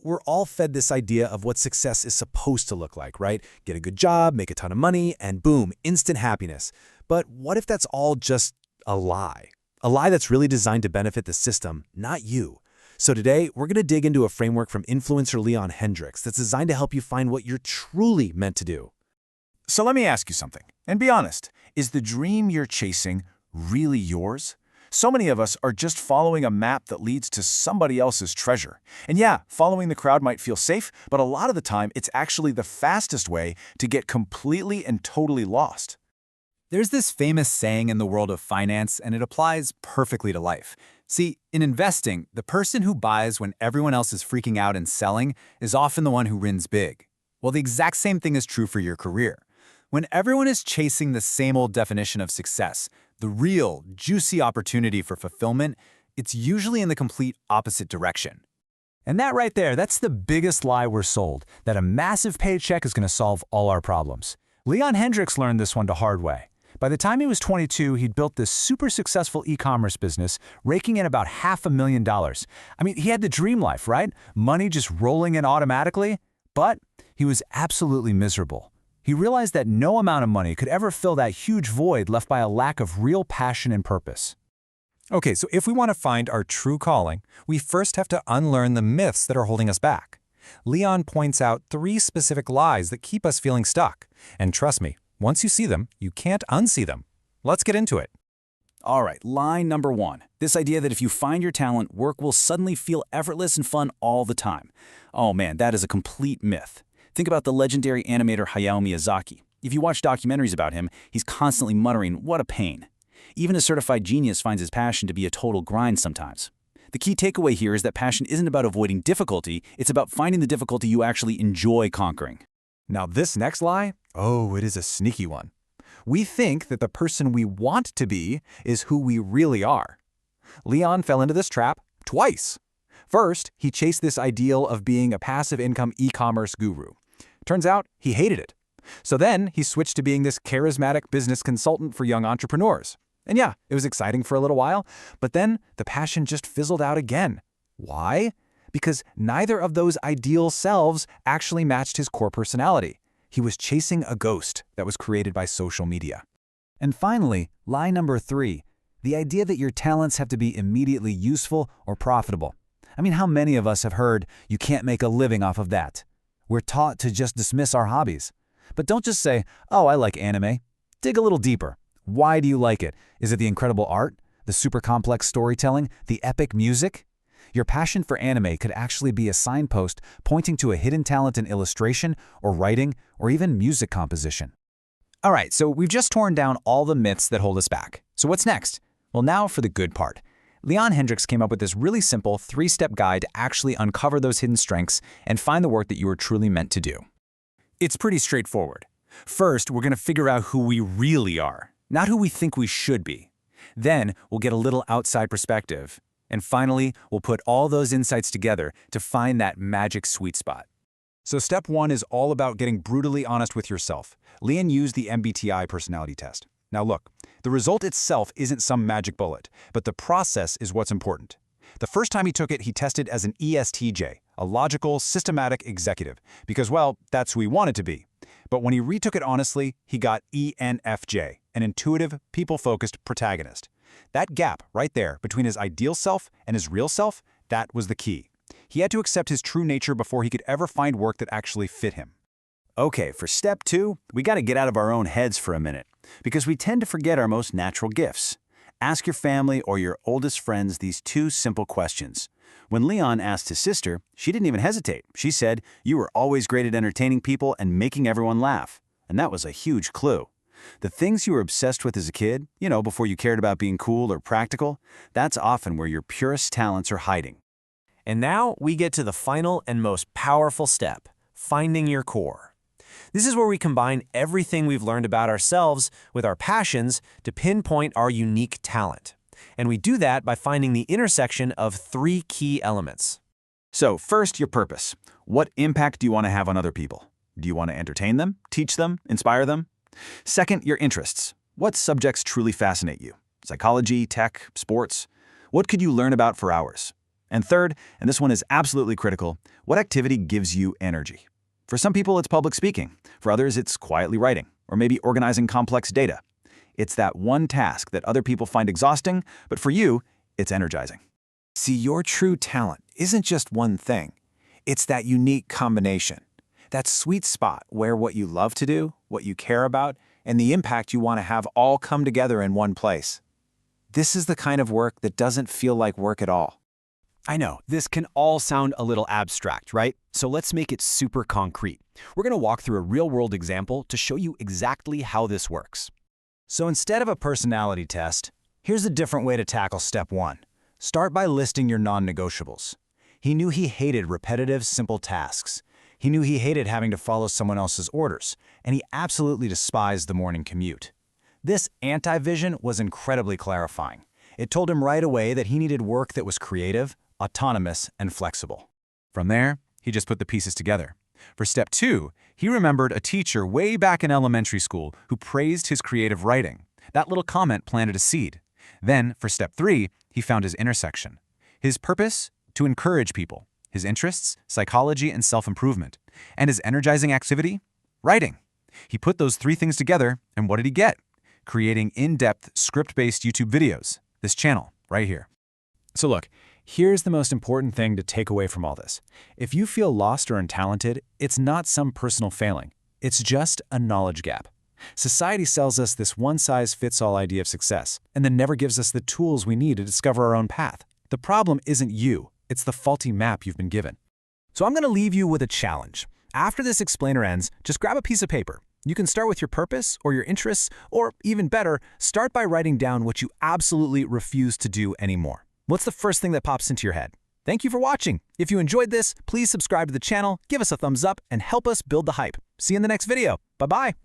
We're all fed this idea of what success is supposed to look like, right? Get a good job, make a ton of money, and boom, instant happiness. But what if that's all just a lie? A lie that's really designed to benefit the system, not you. So today, we're going to dig into a framework from influencer Leon Hendrix that's designed to help you find what you're truly meant to do. So let me ask you something, and be honest. Is the dream you're chasing really yours? So many of us are just following a map that leads to somebody else's treasure. And yeah, following the crowd might feel safe, but a lot of the time it's actually the fastest way to get completely and totally lost. There's this famous saying in the world of finance, and it applies perfectly to life. See, in investing, the person who buys when everyone else is freaking out and selling is often the one who wins big. Well, the exact same thing is true for your career. When everyone is chasing the same old definition of success, the real, juicy opportunity for fulfillment, it's usually in the complete opposite direction. And that right there, that's the biggest lie we're sold, that a massive paycheck is going to solve all our problems. Leon Hendrix learned this one the hard way. By the time he was 22, he'd built this super successful e-commerce business, raking in about $500,000. I mean, he had the dream life, right? Money just rolling in automatically. But he was absolutely miserable. He realized that no amount of money could ever fill that huge void left by a lack of real passion and purpose. Okay, so if we want to find our true calling, we first have to unlearn the myths that are holding us back. Leon points out 3 specific lies that keep us feeling stuck. And trust me, once you see them, you can't unsee them. Let's get into it. All right, lie number 1. This idea that if you find your talent, work will suddenly feel effortless and fun all the time. Oh man, that is a complete myth. Think about the legendary animator Hayao Miyazaki. If you watch documentaries about him, he's constantly muttering, "What a pain." Even a certified genius finds his passion to be a total grind sometimes. The key takeaway here is that passion isn't about avoiding difficulty, it's about finding the difficulty you actually enjoy conquering. Now this next lie, it is a sneaky one. We think that the person we want to be is who we really are. Leon fell into this trap twice. First, he chased this ideal of being a passive income e-commerce guru. Turns out he hated it. So then he switched to being this charismatic business consultant for young entrepreneurs. And yeah, it was exciting for a little while, but then the passion just fizzled out again. Why? Because neither of those ideal selves actually matched his core personality. He was chasing a ghost that was created by social media. And finally, lie number 3, the idea that your talents have to be immediately useful or profitable. I mean, how many of us have heard, "You can't make a living off of that"? We're taught to just dismiss our hobbies. But don't just say, "Oh, I like anime." Dig a little deeper. Why do you like it? Is it the incredible art, the super complex storytelling, the epic music? Your passion for anime could actually be a signpost pointing to a hidden talent in illustration or writing or even music composition. All right, so we've just torn down all the myths that hold us back. So what's next? Well, now for the good part. Leon Hendrix came up with this really simple 3-step guide to actually uncover those hidden strengths and find the work that you are truly meant to do. It's pretty straightforward. First, we're going to figure out who we really are, not who we think we should be. Then, we'll get a little outside perspective. And finally, we'll put all those insights together to find that magic sweet spot. So step 1 is all about getting brutally honest with yourself. Leon used the MBTI personality test. Now look, the result itself isn't some magic bullet, but the process is what's important. The first time he took it, he tested as an ESTJ, a logical, systematic executive, because, well, that's who he wanted to be. But when he retook it honestly, he got ENFJ, an intuitive, people-focused protagonist. That gap right there between his ideal self and his real self, that was the key. He had to accept his true nature before he could ever find work that actually fit him. Okay, for step 2, we got to get out of our own heads for a minute, because we tend to forget our most natural gifts. Ask your family or your oldest friends these 2 simple questions. When Leon asked his sister, she didn't even hesitate. She said, "You were always great at entertaining people and making everyone laugh." And that was a huge clue. The things you were obsessed with as a kid, before you cared about being cool or practical, that's often where your purest talents are hiding. And now we get to the final and most powerful step, finding your core. This is where we combine everything we've learned about ourselves with our passions to pinpoint our unique talent. And we do that by finding the intersection of 3 key elements. So first, your purpose. What impact do you want to have on other people? Do you want to entertain them, teach them, inspire them? Second, your interests. What subjects truly fascinate you? Psychology, tech, sports? What could you learn about for hours? And third, and this one is absolutely critical, what activity gives you energy? For some people, it's public speaking. For others, it's quietly writing, or maybe organizing complex data. It's that one task that other people find exhausting, but for you, it's energizing. See, your true talent isn't just one thing. It's that unique combination. That sweet spot where what you love to do, what you care about, and the impact you want to have all come together in one place. This is the kind of work that doesn't feel like work at all. I know, this can all sound a little abstract, right? So let's make it super concrete. We're going to walk through a real-world example to show you exactly how this works. So instead of a personality test, here's a different way to tackle step 1. Start by listing your non-negotiables. He knew he hated repetitive, simple tasks. He knew he hated having to follow someone else's orders, and he absolutely despised the morning commute. This anti-vision was incredibly clarifying. It told him right away that he needed work that was creative, autonomous, and flexible. From there, he just put the pieces together. For step 2, he remembered a teacher way back in elementary school who praised his creative writing. That little comment planted a seed. Then, for step 3, he found his intersection. His purpose? To encourage people. His interests? Psychology and self-improvement. And his energizing activity? Writing. He put those 3 things together, and what did he get? Creating in-depth, script-based YouTube videos. This channel, right here. So look, here's the most important thing to take away from all this. If you feel lost or untalented, it's not some personal failing. It's just a knowledge gap. Society sells us this one-size-fits-all idea of success, and then never gives us the tools we need to discover our own path. The problem isn't you, it's the faulty map you've been given. So I'm going to leave you with a challenge. After this explainer ends, just grab a piece of paper. You can start with your purpose or your interests, or even better, start by writing down what you absolutely refuse to do anymore. What's the first thing that pops into your head? Thank you for watching. If you enjoyed this, please subscribe to the channel, give us a thumbs up, and help us build the hype. See you in the next video. Bye-bye.